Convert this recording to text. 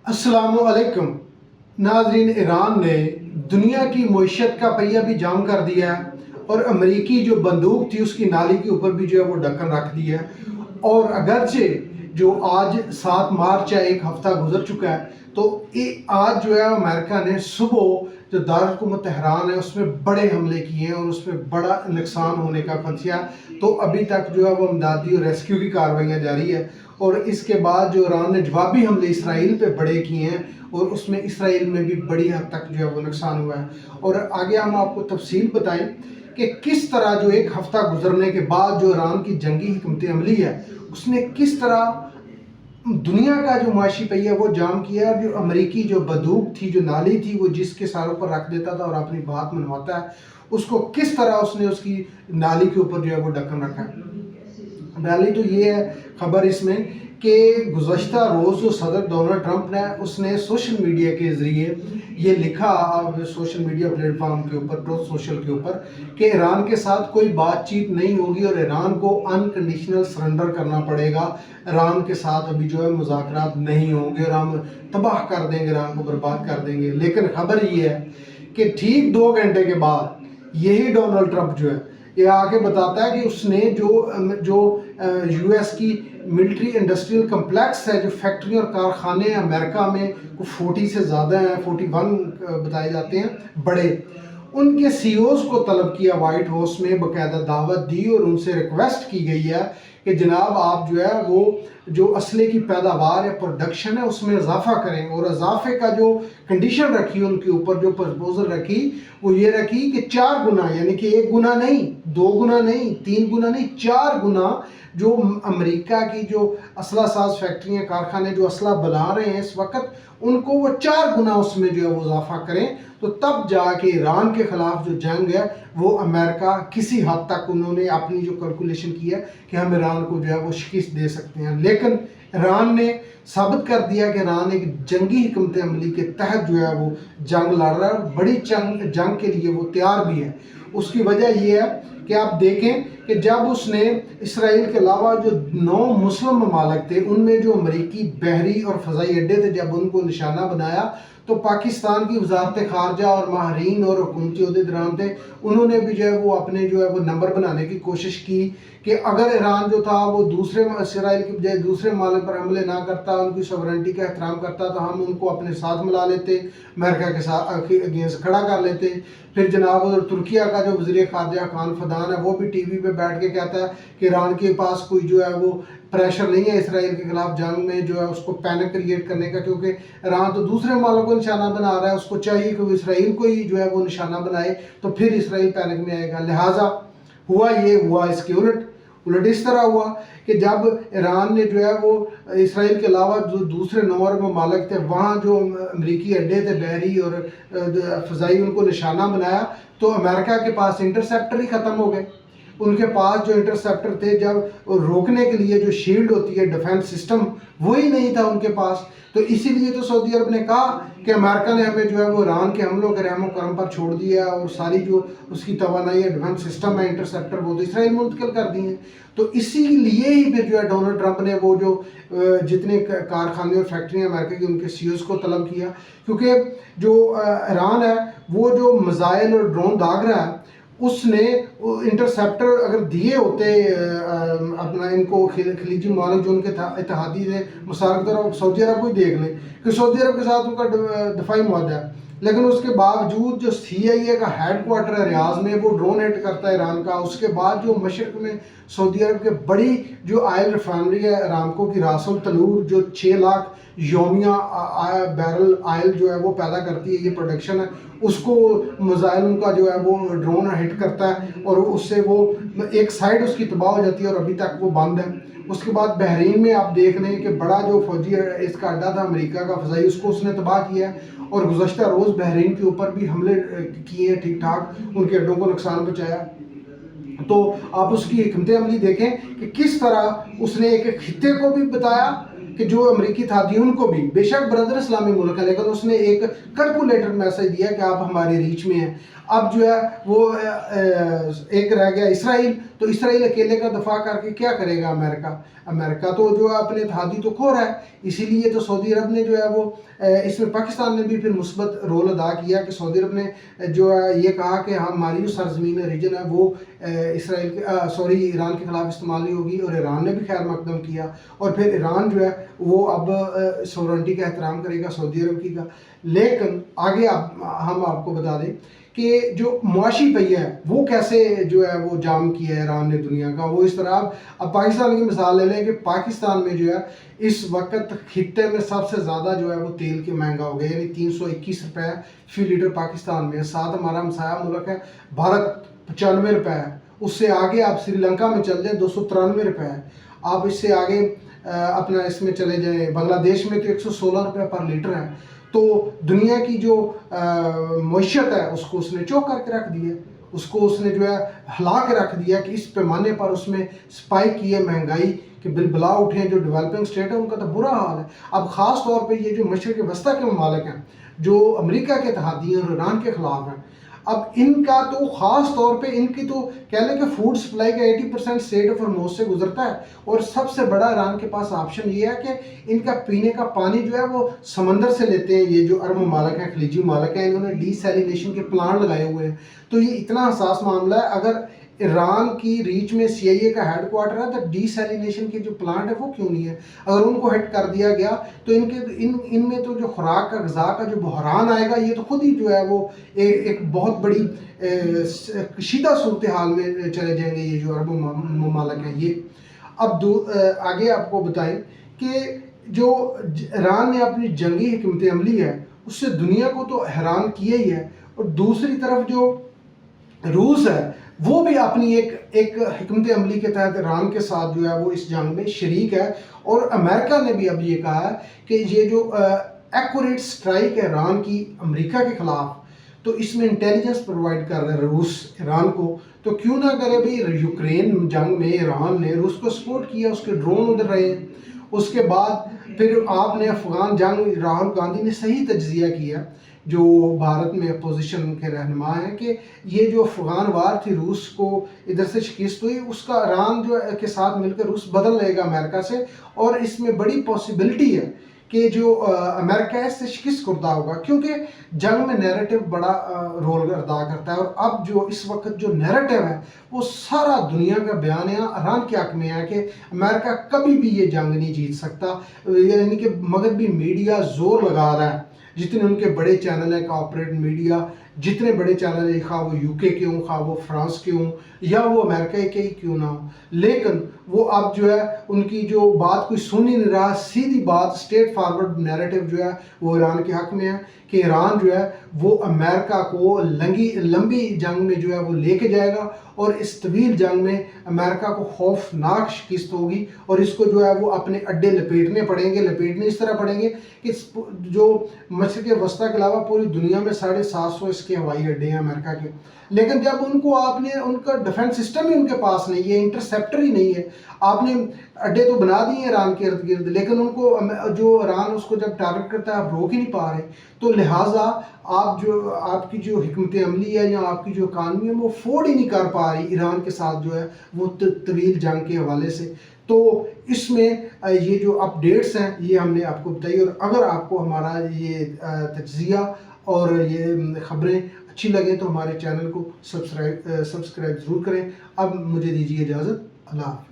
السلام علیکم ناظرین، ایران نے دنیا کی معیشت کا پہیہ بھی جام کر دیا ہے اور امریکی جو بندوق تھی اس کی نالی کے اوپر بھی جو ہے وہ ڈھکن رکھ دیا ہے۔ اور اگرچہ جو آج 7 مارچ ہے، ایک ہفتہ گزر چکا ہے، تو آج جو ہے امریکہ نے صبح جو دارالحکومت تہران ہے اس میں بڑے حملے کیے ہیں اور اس میں بڑا نقصان ہونے کا خدشہ ہے۔ تو ابھی تک جو ہے وہ امدادی اور ریسکیو کی کارروائیاں جاری ہے، اور اس کے بعد جو ایران نے جوابی حملے اسرائیل پہ بڑے کیے ہیں اور اس میں اسرائیل میں بھی بڑی حد تک جو ہے وہ نقصان ہوا ہے۔ اور آگے ہم آپ کو تفصیل بتائیں کہ کس طرح جو ایک ہفتہ گزرنے کے بعد جو ایران کی جنگی حکمت عملی ہے اس نے کس طرح دنیا کا جو معاشی پہیہ وہ جام کیا ہے۔ جو امریکی جو بندوق تھی، جو نالی تھی، وہ جس کے ساروں پر رکھ دیتا تھا اور اپنی بات منواتا ہے، اس کو کس طرح اس نے اس کی نالی کے اوپر جو ہے وہ ڈھکن رکھا ہے۔ پہلی تو یہ ہے خبر اس میں کہ گزشتہ روز جو صدر ڈونلڈ ٹرمپ نے اس نے سوشل میڈیا کے ذریعے یہ لکھا، سوشل میڈیا پلیٹ فارم کے اوپر، ٹروتھ سوشل کے اوپر، کہ ایران کے ساتھ کوئی بات چیت نہیں ہوگی اور ایران کو انکنڈیشنل سرنڈر کرنا پڑے گا۔ ایران کے ساتھ ابھی جو ہے مذاکرات نہیں ہوں گے اور ہم تباہ کر دیں گے، ایران کو برباد کر دیں گے۔ لیکن خبر یہ ہے کہ ٹھیک 2 گھنٹے کے بعد یہی ڈونلڈ ٹرمپ جو ہے یہ آگے بتاتا ہے کہ اس نے جو یو ایس کی ملٹری انڈسٹریل کمپلیکس ہے، جو فیکٹری اور کارخانے ہیں امریکہ میں، 40 سے زیادہ ہیں، 41 بتائے جاتے ہیں بڑے، ان کے سی اوز کو طلب کیا وائٹ ہاؤس میں، باقاعدہ دعوت دی اور ان سے ریکویسٹ کی گئی ہے کہ جناب آپ جو ہے وہ جو اسلحے کی پیداوار ہے، پروڈکشن ہے، اس میں اضافہ کریں۔ اور اضافے کا جو کنڈیشن رکھی ان کے اوپر، جو پرپوزل رکھی، وہ یہ رکھی کہ 4 گنا، یعنی کہ 1 گنا نہیں، 2 گنا نہیں، 3 گنا نہیں، 4 گنا جو امریکہ کی جو اسلحہ ساز فیکٹریاں، کارخانے جو اسلحہ بنا رہے ہیں اس وقت، ان کو وہ 4 گنا اس میں جو ہے وہ اضافہ کریں، تو تب جا کے ایران کے خلاف جو جنگ ہے وہ امریکہ کسی حد تک انہوں نے اپنی جو کیلکولیشن کی ہے کہ ہم ایران کو جو ہے وہ شکست دے سکتے ہیں۔ لیکن ایران نے ثابت کر دیا کہ ایران ایک جنگی حکمت عملی کے تحت جو ہے وہ جنگ لڑ رہا ہے اور بڑی جنگ کے لیے وہ تیار بھی ہے۔ اس کی وجہ یہ ہے کہ آپ دیکھیں کہ جب اس نے اسرائیل کے علاوہ جو 9 مسلم ممالک تھے ان میں جو امریکی بحری اور فضائی اڈے تھے، جب ان کو نشانہ بنایا تو پاکستان کی وزارت خارجہ اور ماہرین اور حکومتی عہدیداران تھے، انہوں نے بھی جو ہے وہ اپنے جو ہے وہ نمبر بنانے کی کوشش کی کہ اگر ایران جو تھا وہ دوسرے اسرائیل کی بجائے دوسرے ممالک پر حملے نہ کرتا، ان کی سوورنٹی کا احترام کرتا، تو ہم ان کو اپنے ساتھ ملا لیتے، امریکہ کے ساتھ اگینسٹ کھڑا کر لیتے۔ پھر جناب ادھر ترکیہ کا جو وزیر خارجہ خان فدان ہے وہ بھی ٹی وی پہ بیٹھ کے کہتا ہے کہ ایران کے پاس کوئی جو ہے وہ پریشر نہیں ہے اسرائیل کے خلاف جنگ میں جو ہے اس کو پینک کریٹ کرنے کا، کیونکہ ایران تو دوسرے ممالک کو نشانہ بنا رہا ہے، اس کو چاہیے کہ وہ اسرائیل کو ہی جو ہے وہ نشانہ بنائے، تو پھر اسرائیل پینک میں آئے گا۔ لہٰذا ہوا اس کے الٹ اس طرح ہوا کہ جب ایران نے جو ہے وہ اسرائیل کے علاوہ جو دوسرے 9 عرب ممالک تھے وہاں جو امریکی اڈے تھے بحری اور فضائی، ان کو نشانہ بنایا، تو امریکہ کے پاس انٹرسیپٹر ہی ختم ہو گئے۔ ان کے پاس جو انٹرسیپٹر تھے، جب روکنے کے لیے جو شیلڈ ہوتی ہے ڈیفنس سسٹم، وہی نہیں تھا ان کے پاس۔ تو اسی لیے تو سعودی عرب نے کہا کہ امریکہ نے ہمیں جو ہے وہ ایران کے حملوں کے رحم و کرم پر چھوڑ دیا اور ساری جو اس کی توانائی ہے، ڈیفنس سسٹم ہے، انٹرسیپٹر، وہ تو اسرائیل منتقل کر دی ہیں۔ تو اسی لیے ہی پھر جو ہے ڈونلڈ ٹرمپ نے وہ جو جتنے کارخانے اور فیکٹریاں امریکہ کی ان کے سی اوز کو طلب کیا، کیونکہ جو ایران ہے وہ جو میزائل اور ڈرون داغ رہا ہے، اس نے انٹرسیپٹر اگر دیے ہوتے اپنا ان کو خلیجی ممالک جو ان کے اتحادی تھے، مثال کے طور سعودی عرب کو ہی دیکھ لیں کہ سعودی عرب کے ساتھ ان کا دفاعی معاہدہ ہے، لیکن اس کے باوجود جو سی آئی اے کا ہیڈ کوارٹر ہے ریاض میں، وہ ڈرون ہٹ کرتا ہے ایران کا۔ اس کے بعد جو مشرق میں سعودی عرب کے بڑی جو آئل ریفائنری ہے ارامکو کی، راس التنور، جو 6 لاکھ یومیہ بیرل آئل جو ہے وہ پیدا کرتی ہے، یہ پروڈکشن ہے، اس کو میزائل ان کا جو ہے وہ ڈرون ہٹ کرتا ہے اور اس سے وہ ایک سائڈ اس کی تباہ ہو جاتی ہے اور ابھی تک وہ بند ہے۔ اس کے بعد بحرین میں آپ دیکھ لیں کہ بڑا جو فوجی اس کا اڈا تھا امریکہ کا فضائی، اس کو اس نے تباہ کیا ہے اور گزشتہ روز بحرین کے اوپر بھی حملے کیے ہیں، ٹھیک ٹھاک ان کے اڈوں کو نقصان پہنچایا۔ تو آپ اس کی حکمت عملی دیکھیں کہ کس طرح اس نے ایک خطے کو بھی بتایا کہ جو امریکی تھا ان کو بھی، بے شک برادر اسلامی ملک ہے، لیکن اس نے ایک کیلکولیٹر میسج دیا کہ آپ ہماری ریچ میں ہیں۔ اب جو ہے وہ ایک رہ گیا اسرائیل، تو اسرائیل اکیلے کا دفاع کر کے کیا کرے گا امریکہ تو جو ہے اپنے اتحادی تو کھو رہا ہے. اسی لیے تو سعودی عرب نے جو ہے وہ اس میں پاکستان نے بھی پھر مثبت رول ادا کیا کہ سعودی عرب نے جو ہے یہ کہا کہ ہماری جو سرزمین ریجن ہے وہ ایران کے خلاف استعمال نہیں ہوگی, اور ایران نے بھی خیر مقدم کیا. اور پھر ایران جو ہے وہ اب سورنٹی کا احترام کرے گا سعودی عرب کی کا. لیکن آگے ہم آپ کو بتا دیں کہ جو معاشی پہیہ ہے وہ کیسے جو ہے وہ جام کیا ہے ایران نے دنیا کا. وہ اس طرح اب پاکستان کی مثال لے لیں کہ پاکستان میں جو ہے اس وقت خطے میں سب سے زیادہ جو ہے وہ تیل کے مہنگا ہو گیا, یعنی 321 روپے فی لیٹر پاکستان میں. ساتھ ہمارا ہمسایہ ملک ہے بھارت 95 روپے ہے. اس سے آگے آپ سری لنکا میں چل جائیں 293 روپے ہے. آپ اس سے آگے اپنا اس میں چلے جائیں بنگلہ دیش میں تو 116 روپے پر لیٹر ہے. تو دنیا کی جو معیشت ہے اس کو اس نے چوک کر کے رکھ دی ہے, اس کو اس نے جو ہے ہلا کے رکھ دیا کہ اس پیمانے پر اس میں سپائک کی ہے مہنگائی کہ بلا اٹھیں. جو ڈیولپنگ سٹیٹ ہے ان کا تو برا حال ہے. اب خاص طور پہ یہ جو مشرق وسطیٰ کے ممالک ہیں جو امریکہ کے اتحادی ہیں اور ایران کے خلاف ہیں, اب ان کا تو خاص طور پہ ان کی تو کہہ لیں کہ فوڈ سپلائی کا 80% اسٹریٹ آف ہارموز سے گزرتا ہے. اور سب سے بڑا ایران کے پاس آپشن یہ ہے کہ ان کا پینے کا پانی جو ہے وہ سمندر سے لیتے ہیں. یہ جو عرب ممالک ہیں, خلیجی ممالک ہیں, انہوں نے ڈی سیلینیشن کے پلانٹ لگائے ہوئے ہیں. تو یہ اتنا حساس معاملہ ہے. اگر ایران کی ریچ میں سی آئی اے کا ہیڈ کوارٹر ہے تو ڈی سیلینیشن کے جو پلانٹ ہے وہ کیوں نہیں ہے؟ اگر ان کو ہٹ کر دیا گیا تو ان میں تو جو خوراک کا غذا کا جو بحران آئے گا یہ تو خود ہی جو ہے وہ ایک بہت بڑی کشیدہ صورتحال میں چلے جائیں گے یہ جو عرب ممالک ہیں. یہ اب آگے آپ کو بتائیں کہ جو ایران نے اپنی جنگی حکمت عملی ہے اس سے دنیا کو تو حیران کیا ہی ہے, اور دوسری طرف جو روس ہے وہ بھی اپنی ایک حکمت عملی کے تحت ایران کے ساتھ جو ہے وہ اس جنگ میں شریک ہے. اور امریکہ نے بھی اب یہ کہا ہے کہ یہ جو ایکوریٹ سٹرائک ہے ایران کی امریکہ کے خلاف, تو اس میں انٹیلیجنس پرووائڈ کر رہا ہے روس ایران کو, تو کیوں نہ کرے بھئی یوکرین جنگ میں ایران نے روس کو سپورٹ کیا, اس کے ڈرون ادھر رہے ہیں. اس کے بعد پھر آپ نے افغان جنگ, راہل گاندھی نے صحیح تجزیہ کیا جو بھارت میں اپوزیشن کے رہنما ہیں کہ یہ جو افغان وار تھی روس کو ادھر سے شکست ہوئی, اس کا ایران جو کے ساتھ مل کر روس بدل لے گا امریکہ سے, اور اس میں بڑی پاسبلٹی ہے کہ جو امریکہ ہے اس سے شکست خوردہ ہوگا, کیونکہ جنگ میں نیریٹو بڑا رول ادا کرتا ہے. اور اب جو اس وقت جو نیریٹو ہے وہ سارا دنیا کا بیان ہے ایران کے حق میں ہے کہ امریکہ کبھی بھی یہ جنگ نہیں جیت سکتا. یعنی کہ مغربی میڈیا زور لگا رہا ہے, جتنے ان کے بڑے چینل ہیں کارپوریٹ میڈیا, جتنے بڑے چینل ہیں خواہ وہ یو کے ہوں, خواہ وہ فرانس کے ہوں, یا وہ امریکہ کے ہی کیوں نہ ہوں, لیکن وہ اب جو ہے ان کی جو بات کوئی سن ہی نہیں رہا. سیدھی بات اسٹریٹ فارورڈ نیریٹو جو ہے وہ ایران کے حق میں ہے کہ ایران جو ہے وہ امریکہ کو لمبی جنگ میں جو ہے وہ لے کے جائے گا, اور اس طویل جنگ میں امریکہ کو خوفناک شکست ہوگی, اور اس کو جو ہے وہ اپنے اڈے لپیٹنے پڑیں گے. لپیٹنے اس طرح پڑیں گے کہ جو مشرق وسطیٰ کے علاوہ پوری دنیا میں 750 اس کے ہوائی اڈے ہیں امریکہ کے, لیکن جب ان کو آپ نے ان کا ڈیفنس سسٹم ہی ان کے پاس نہیں ہے, انٹرسیپٹر ہی نہیں ہے. آپ نے اڈے تو بنا دیے ایران کے ارد گرد, لیکن ان کو جو ایران اس کو جب ٹارگٹ کرتا ہے آپ روک ہی نہیں پا رہے. تو لہٰذا آپ کی جو حکمت عملی ہے یا آپ کی جو اکانومی ہے وہ افورڈ ہی نہیں کر پا رہی ایران کے ساتھ جو ہے وہ طویل جنگ کے حوالے سے. تو اس میں یہ جو اپڈیٹس ہیں یہ ہم نے آپ کو بتائی, اور اگر آپ کو ہمارا یہ تجزیہ اور یہ خبریں اچھی لگیں تو ہمارے چینل کو سبسکرائب ضرور کریں. اب مجھے دیجیے اجازت, اللہ حافظ.